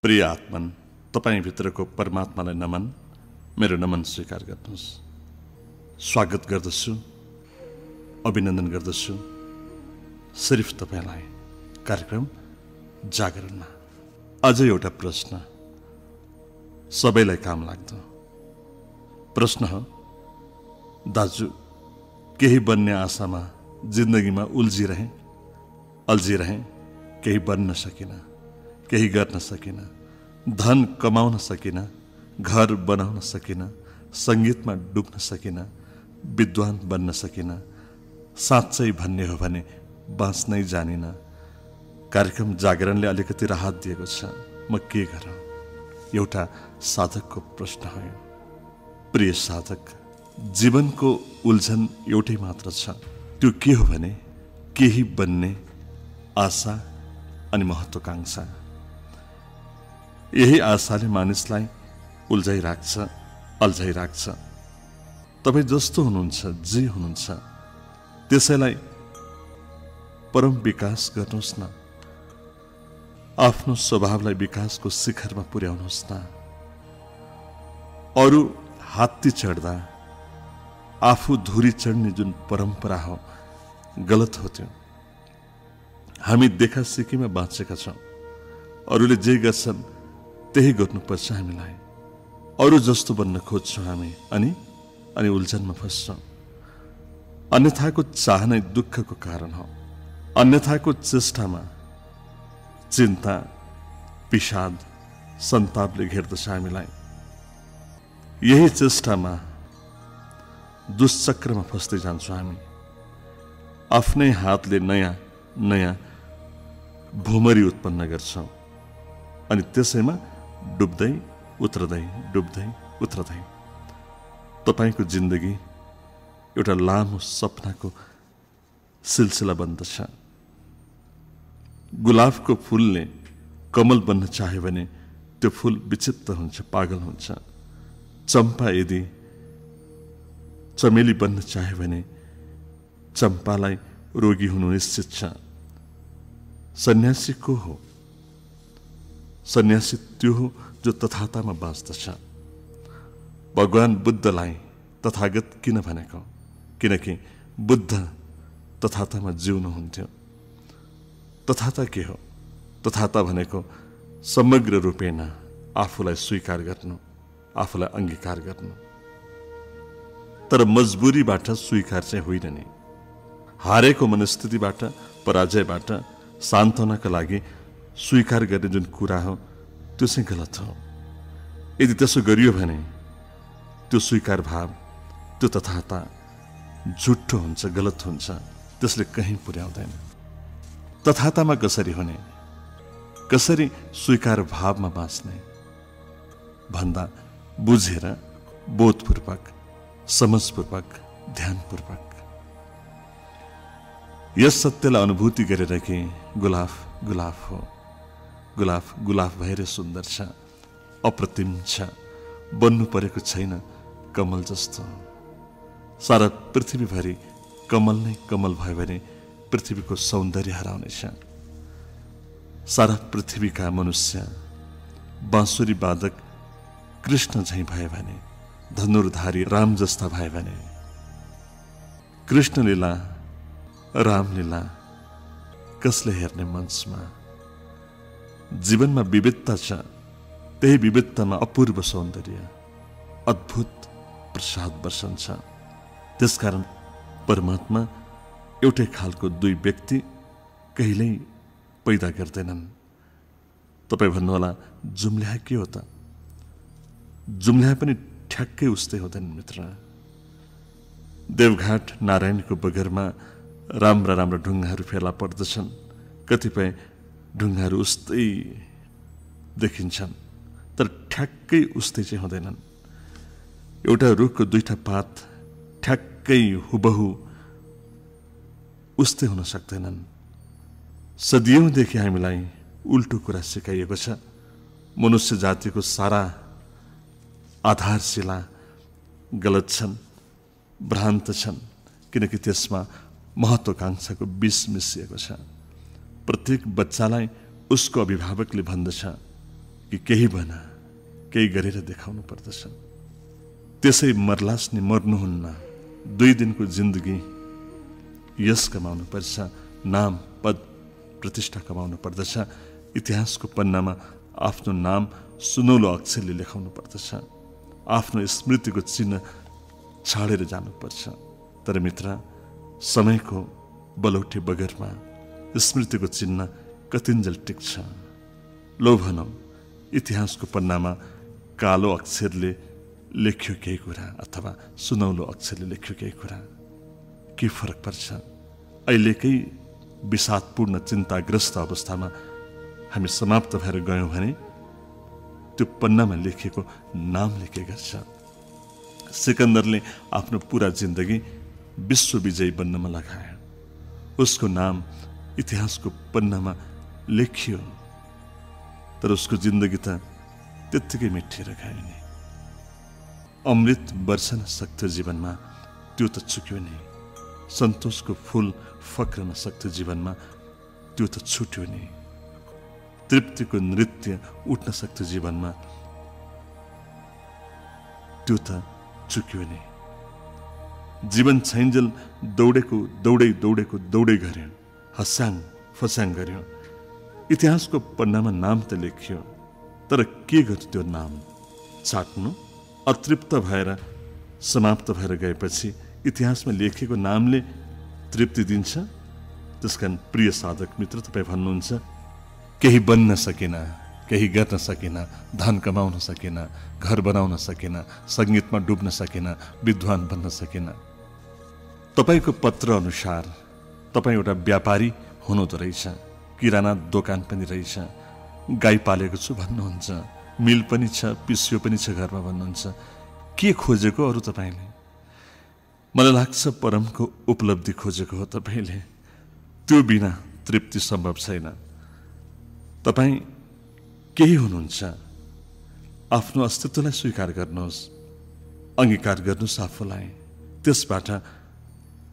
प्रिय आत्मन, तपाईभित्रको परमात्मालाई नमन, मेरो नमन स्वीकार गर्नुहोस्। स्वागत गर्दछु, अभिनन्दन गर्दछु सिर्फ तपाईलाई कार्यक्रम जागरणमा। अझ एउटा प्रश्न सबैलाई काम लाग्दो प्रश्न हो, दाजु केही बन्ने आशामा जिन्दगीमा अल्झिरहे, केही बन्न सकिन, केही गर्न सकिन, धन कमाउन सकिन, घर बनाउन सकिन, संगीतमा डुब्न सकिन, विद्वान बन्न सकिन, साँच्चै भन्ने हो भने बाँच्नै जानिन। कार्यक्रम जागरणले अलिकति राहत दिएको छ। म के गरौँ? एउटा साधकको प्रश्न हो। प्रिय साधक, जीवनको उल्झन एउटै मात्र छ। त्यो के हो भने केही बन्ने आशा अनि महत्वाकांक्षा। यही आशाले मानिसलाई अल्झाइराख्छ। तपाईँ जस्तो हुनुहुन्छ, जे हुनुहुन्छ, त्यसैलाई परम विकास गर्नुहोस् न। आफ्नो स्वभावलाई विकासको शिखरमा पुर्याउनुहोस् न। अरू हात्ती चढ्दा आफू धुरी चढ्ने जुन परम्परा हो, गलत हो त्यो। हामी देखा सिकीमा बाँचेका छौँ। अरूले जे गर्छन् त्यही गर्नुपर्छ हामीलाई। अरू जस्तो बन्न खोज्छौँ हामी, अनि उल्झनमा फस्छौँ। अन्यथाको चाहनै दुःखको कारण हो। अन्यथाको चेष्टामा चिन्ता, विषाद, सन्तापले घेर्दछ हामीलाई। यही चेष्टामा दुश्चक्रमा फस्दै जान्छौँ हामी। आफ्नै हातले नयाँ भुमरी उत्पन्न गर्छौँ अनि त्यसैमा डुब्दै उत्रदै तपाईको जिन्दगी एउटा लामो सपनाको सिलसिला बन्दछ। गुलाबको फूलले कमल बन्न चाह्यो भने त्यो फूल विचित्र हुन्छ, पागल हुन्छ। चम्पा यदि चमेली बन्न चाह्यो भने चम्पालाई रोगी हुनु निश्चित छ। सन्यासी को हो? सन्यासी त्यो हो जो तथातामा बाँच्दछ। भगवान बुद्धलाई तथागत किन भनेको? किनकि बुद्ध तथातामा जिउनुहुन्थ्यो। तथाता के हो? तथाता भनेको समग्र रूपेण आफूलाई स्वीकार गर्नु, आफूलाई अंगीकार गर्नु। तर मजबुरीबाट स्वीकार चाहिँ होइन नि। हारेको मनस्थितिबाट, पराजयबाट सान्त्वनाका लागि स्वीकार गर्ने जुन कुरा हो, त्यो चाहिँ गलत हो। यदि त्यसो गरियो भने त्यो स्वीकार भाव, त्यो तथाता झुट्टो हुन्छ, गलत हुन्छ। त्यसले कहीँ पुर्याउँदैन। तथातामा कसरी हुने, कसरी स्वीकार भावमा बाँच्ने भन्दा बुझेर, बोधपूर्वक, समझपूर्वक, ध्यानपूर्वक यस सत्यलाई अनुभूति गरेर कि गुलाफ हो, गुलाफ भएर सुन्दर छ, अप्रतिम छ, बन्नु परेको छैन कमल जस्तो। सारा पृथ्वीभरि कमल नै कमल भयो भने पृथ्वीको सौन्दर्य हराउनेछ। सारा पृथ्वीका मनुष्य बाँसुरी वादक कृष्ण झैं भए भने, धनुर्धारी राम जस्ता भए भने, कृष्ण लीला, रामलीला कसले हेर्ने मञ्चमा? जीवनमा विविधता छ, त्यही विविधतामा अपूर्व सौन्दर्य, अद्भुत प्रसाद वर्षन्छ। त्यसकारण परमात्मा एउटै खालको दुई व्यक्ति कहिल्यै पैदा गर्दैनन्। तपाईँ भन्नुहोला, जुम्ल्या के हो त? जुम्ल्या पनि ठ्याक्कै उस्तै हुँदैन मित्र। देवघाट नारायणको बगरमा राम्रा ढुङ्गाहरू फेला पर्दछन्। कतिपय ढुङ्गाहरू उस्तै देखिन्छन्, तर ठ्याक्कै उस्तै चाहिँ हुँदैनन्। एउटा रुखको दुईटा पात ठ्याक्कै हुबहु उस्तै हुन सक्दैनन्। सदियौंदेखि हामीलाई उल्टो कुरा सिकाइएको छ। मनुष्य जातिको सारा आधारशिला गलत छन्, भ्रान्त छन्, किनकि त्यसमा महत्वाकांक्षाको विष मिसिएको छ। प्रत्येक बच्चालाई उसको अभिभावकले भन्दछ, कि केही बना केही गरेर देखाउनु पर्दछ। त्यसै मर्लास्ने मर्नुहुन्न, 2 दिनको जिन्दगी यश कमाउनु पर्छ, नाम पद प्रतिष्ठा कमाउनु पर्दछ। इतिहासको पन्नामा आफ्नो नाम सुनौलो अक्षरले लेखाउनु पर्दछ, आफ्नो स्मृतिको चिन्ह छाडेर जानुपर्छ। तर मित्र, समयको बलौटे बगरमा स्मृतिको चिन्ह कतिन्जेल टिक्छ। लो भनौँ, इतिहासको पन्नामा कालो अक्षरले लेख्यो केही कुरा अथवा सुनौलो अक्षरले लेख्यो केही कुरा, के फरक पर्छ? अहिलेकै विषादपूर्ण चिन्ताग्रस्त अवस्थामा हामी समाप्त भएर गयौँ भने त्यो पन्नामा लेखिएको नामले के गर्छ? सिकन्दरले आफ्नो पुरा जिन्दगी विश्वविजयी बन्नमा लगायो। उसको नाम इतिहासको पन्नामा लेखियो, तर उसको जिन्दगी त त्यत्तिकै मिठिएर गयो नि। अमृत वर्षन सक्थ्यो जीवनमा, त्यो त चुक्यो नि। सन्तोषको फूल फक्रन सक्थ्यो जीवनमा, त्यो त छुट्यो नि। तृप्तिको नृत्य उठ्न सक्थ्यो जीवनमा, त्यो त चुक्यो नि। जीवन छैन्जेल दौडै गर्यो, हस्याङ फस्याङ गर्यो। इतिहासको पन्नामा नाम त लेखियो, तर के गर्यो त्यो नाम? चाट्नु? अतृप्त भएर समाप्त भएर गएपछि इतिहासमा लेखेको नामले तृप्ति दिन्छ? त्यसकारण प्रिय साधक मित्र, तपाईँ भन्नुहुन्छ केही बन्न सकेन, केही गर्न सकेन, धन कमाउन सकेन, घर बनाउन सकेन, सङ्गीतमा डुब्न सकेन, विद्वान बन्न सकेन। तपाईँको पत्र अनुसार तपाईँ एउटा व्यापारी हुनुहुँदो रहेछ, किराना दोकान पनि रहेछ, गाई पालेको छु भन्नुहुन्छ, मिल पनि छ, पिसियो पनि छ घरमा भन्नुहुन्छ। के खोजेको अरू तपाईँले? मलाई लाग्छ परमको उपलब्धि खोजेको हो तपाईँले। त्यो बिना तृप्ति सम्भव छैन। तपाईँ केही हुनुहुन्छ, आफ्नो अस्तित्वलाई स्वीकार गर्नुहोस्, अङ्गीकार गर्नुहोस् आफूलाई। त्यसबाट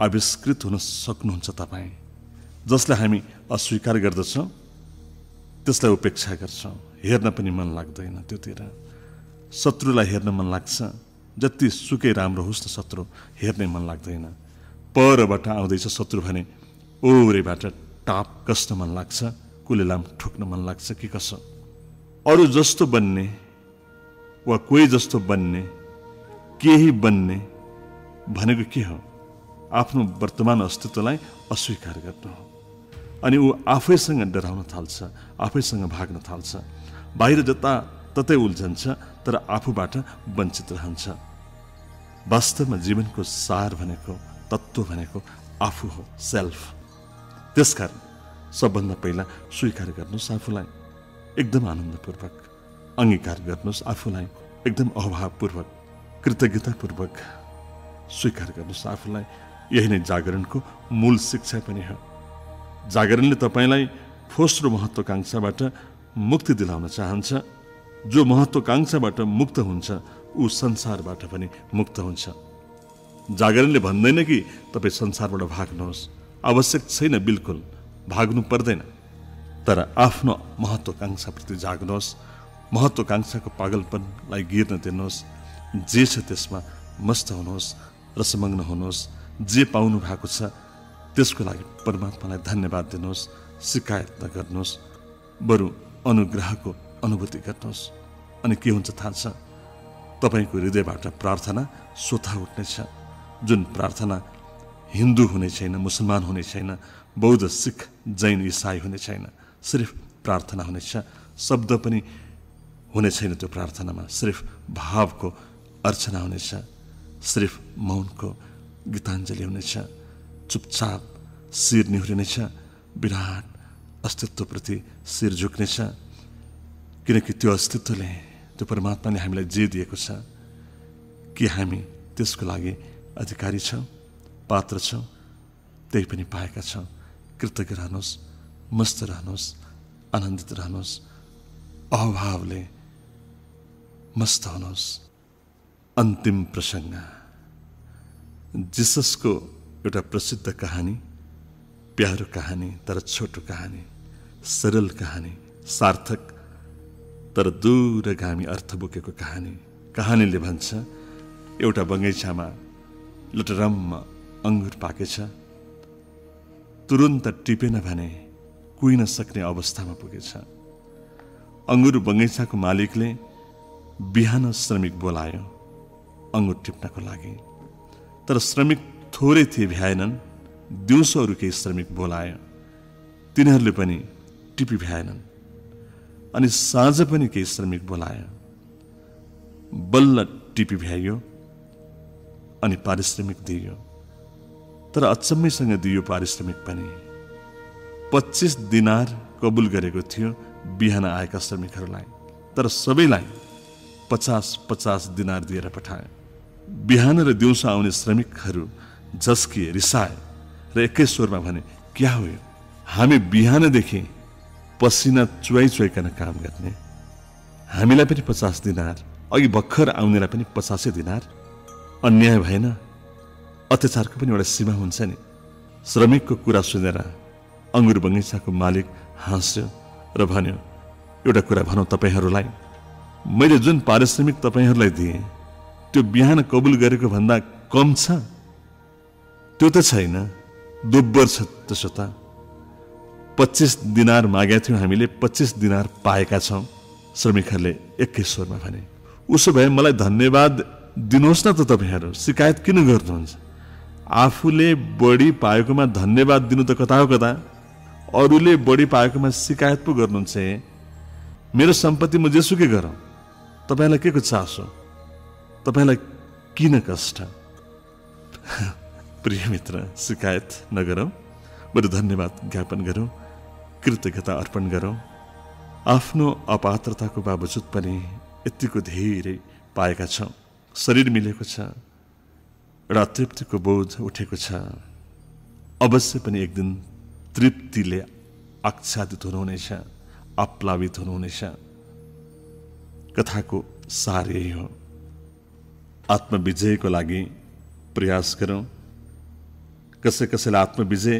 आविष्कृत हुन सक्नुहुन्छ तपाईँ। जसलाई हामी अस्वीकार गर्दछौँ त्यसलाई उपेक्षा गर्छौँ, हेर्न पनि मन लाग्दैन त्योतिर। शत्रुलाई हेर्न मन लाग्छ, जति सुकै राम्रो होस् न शत्रु हेर्नै मन लाग्दैन। परबाट आउँदैछ शत्रु भने ओरेबाट टाप कस्न मन लाग्छ, कुलेलाम ठोक्न मन लाग्छ कि कसो। अरू जस्तो बन्ने वा कोही जस्तो बन्ने, केही बन्ने भनेको के हो? आफ्नो वर्तमान अस्तित्वलाई अस्वीकार गर्नु हो। अनि ऊ आफैसँग डराउन थाल्छ, आफैसँग भाग्न थाल्छ, बाहिर जताततै उल्झन्छ, तर आफूबाट वञ्चित रहन्छ। वास्तवमा जीवनको सार भनेको, तत्त्व भनेको आफू हो, सेल्फ। त्यसकारण सबभन्दा पहिला स्वीकार गर्नुहोस् आफूलाई एकदम आनन्दपूर्वक, अङ्गीकार गर्नुहोस् आफूलाई एकदम अभावपूर्वक, कृतज्ञतापूर्वक स्वीकार गर्नुहोस् आफूलाई। यही नै जागरणको मूल शिक्षा पनि हो। जागरणले तपाईँलाई फोस्रो महत्त्वाकांक्षाबाट मुक्ति दिलाउन चाहन्छ। जो महत्त्वाकांक्षाबाट मुक्त हुन्छ ऊ संसारबाट पनि मुक्त हुन्छ। जागरणले भन्दैन कि तपाईँ संसारबाट भाग्नुहोस्, आवश्यक छैन, बिल्कुल भाग्नु पर्दैन। तर आफ्नो महत्त्वाकांक्षाप्रति जाग्नुहोस्, महत्त्वाकांक्षाको पागलपनलाई गिर्न दिनुहोस्। जे छ त्यसमा मस्त हुनुहोस्, रसमग्न हुनुहोस्। जे पाउनु भएको छ त्यसको लागि परमात्मालाई धन्यवाद दिनुहोस्, शिकायत नगर्नुहोस्, बरु अनुग्रहको अनुभूति गर्नुहोस्। अनि के हुन्छ थाहा छ? तपाईँको हृदयबाट प्रार्थना स्वतः उठ्नेछ। जुन प्रार्थना हिन्दू हुने छैन, मुसलमान हुने छैन, बौद्ध, सिख, जैन, इसाई हुने छैन, सिर्फ प्रार्थना हुनेछ। शब्द पनि हुने छैन त्यो प्रार्थनामा, सिर्फ भावको अर्चना हुनेछ, सिर्फ मौनको गीताञ्जली हुनेछ। चुपचाप शिर निहुरिनेछ, विराट अस्तित्वप्रति शिर झुक्नेछ। किनकि त्यो अस्तित्वले, त्यो परमात्माले हामीलाई जे दिएको छ, कि हामी त्यसको लागि अधिकारी छौँ, पात्र छौँ, त्यही पनि पाएका छौँ। कृतज्ञ रहनुहोस्, मस्त रहनुहोस्, आनन्दित रहनुहोस्, अभावले मस्त हुनुहोस्। अन्तिम प्रसङ्ग, जिससको एउटा प्रसिद्ध कहानी, प्यारो कहानी तर छोटो कहानी, सरल कहानी, सार्थक तर दूरगामी अर्थ बोकेको कहानीले भन्छ, एउटा बगैँचामा लटरम्म अङ्गुर पाकेछ, तुरुन्त टिपेन भने कुहिन सक्ने अवस्थामा पुगेछ। अङ्गुर बगैँचाको मालिकले बिहान श्रमिक बोलायो अङ्गुर टिप्नको लागि, तर श्रमिक थोरै थिए भ्याएनन्। दिउँसो अरू केही श्रमिक बोलायो, तिनीहरूले पनि टिपी भ्याएनन्। अनि साँझ पनि केही श्रमिक बोलायो, बल्ल टिपी भ्याइयो अनि पारिश्रमिक दिइयो। तर अचम्मैसँग दियो पारिश्रमिक पनि। 25 दिनार कबुल गरेको थियो बिहान आएका श्रमिकहरूलाई, तर सबैलाई 50-50 दिनार दिएर पठायो। बिहान र दिउँसो आउने श्रमिकहरू झस्किए, रिसाए र एकै स्वरमा भने, क्या हो यो? हामी बिहानदेखि पसिना चुहाइकन काम गर्ने, हामीलाई पनि 50 दिनार, अघि भर्खर आउनेलाई पनि 50 दिनार। अन्याय भएन? अत्याचारको पनि एउटा सीमा हुन्छ नि। श्रमिकको कुरा सुनेर अङ्गुर बगैँचाको मालिक हाँस्यो र भन्यो, एउटा कुरा भनौँ तपाईँहरूलाई, मैले जुन पारिश्रमिक तपाईँहरूलाई दिएँ त्यो बिहान कबुल गरेको भन्दा कम छ? त्यो त छैन, दोब्बर छ। त्यसो त 25 दिनार मागेका थियौँ हामीले, 25 दिनार पाएका छौँ। श्रमिकहरूले एकै स्वरमा भने। उसो भए मलाई धन्यवाद दिनुहोस् न त तपाईँहरू, शिकायत किन गर्नुहुन्छ? आफूले बढी पाएकोमा धन्यवाद दिनु त कता हो कता, अरूले बढी पाएकोमा शिकायत पो गर्नुहुन्छ। मेरो सम्पत्ति म जेसुकै गरौँ, तपाईँलाई के को चासो? तपाईँलाई किन कष्ट? प्रिय मित्र, शिकायत नगरौँ, बरु धन्यवाद ज्ञापन गरौँ, कृतज्ञता अर्पण गरौँ। आफ्नो अपात्रताको बावजुद पनि यतिको धेरै पाएका छौँ, शरीर मिलेको छ, एउटा तृप्तिको बोध उठेको छ। अवश्य पनि एक दिन तृप्तिले आच्छादित हुनुहुनेछ, आप्लावित हुनुहुनेछ। कथाको सार यही हो। आत्मविजयको लागि प्रयास गरौँ। कसैलाई आत्मविजय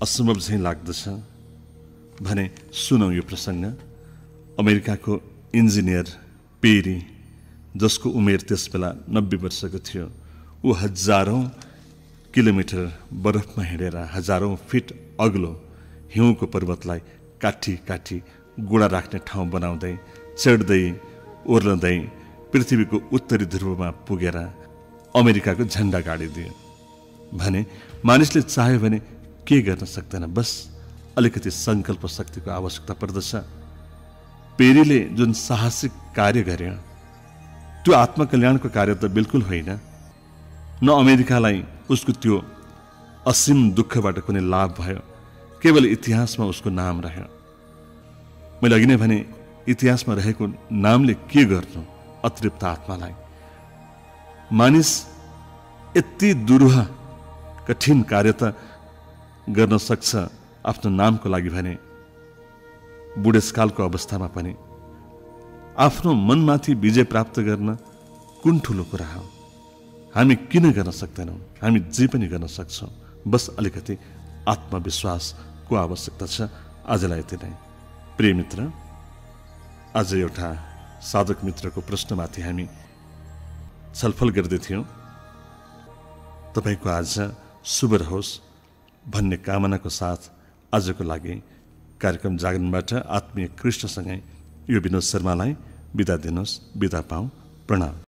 असम्भव झैँ लाग्दछ भने सुनौ यो प्रसङ्ग। अमेरिकाको इन्जिनियर पेरी, जसको उमेर त्यस बेला 90 वर्षको थियो, ऊ हजारौं किलोमिटर बरफमा हिँडेर हजारौं फिट अग्लो हिउँको पर्वतलाई काठी काठी गोडा राख्ने ठाउँ बनाउँदै चढ्दै ओर्लदै पृथ्वीको उत्तरी ध्रुवमा पुगेर अमेरिकाको झण्डा गाडिदियो। भने मानिसले चाह्यो भने के गर्न सक्दैन, बस अलिकति सङ्कल्प शक्तिको आवश्यकता पर्दछ। पेरीले जुन साहसिक कार्य गर्यो त्यो आत्मकल्याणको कार्य त बिल्कुल होइन। न अमेरिकालाई उसको त्यो असीम दुःखबाट कुनै लाभ भयो, केवल इतिहासमा उसको नाम रह्यो। मैले अघि नै भने, इतिहासमा रहेको नामले के गर्नु अतृप्त आत्मालाई। मानिस यति दुरूह कठिन कार्य त गर्न सक्छ आफ्नो नामको लागि भने बुढेसकालको अवस्थामा पनि आफ्नो मनमाथि विजय प्राप्त गर्न कुन ठुलो कुरा हो। हामी किन गर्न सक्दैनौँ? हामी जे पनि गर्न सक्छौँ, बस अलिकति आत्मविश्वासको आवश्यकता छ। आजलाई यति नै। प्रिय मित्र, आज एउटा साधक मित्रको प्रश्नमाथि हामी छलफल गर्दैथ्यौँ। तपाईँको आज शुभ रहोस् भन्ने कामनाको साथ आजको लागि कार्यक्रम जागरणबाट आत्मीय कृष्णसँगै यो विनोद शर्मालाई बिदा दिनुहोस्। बिदा पाऊँ। प्रणाम।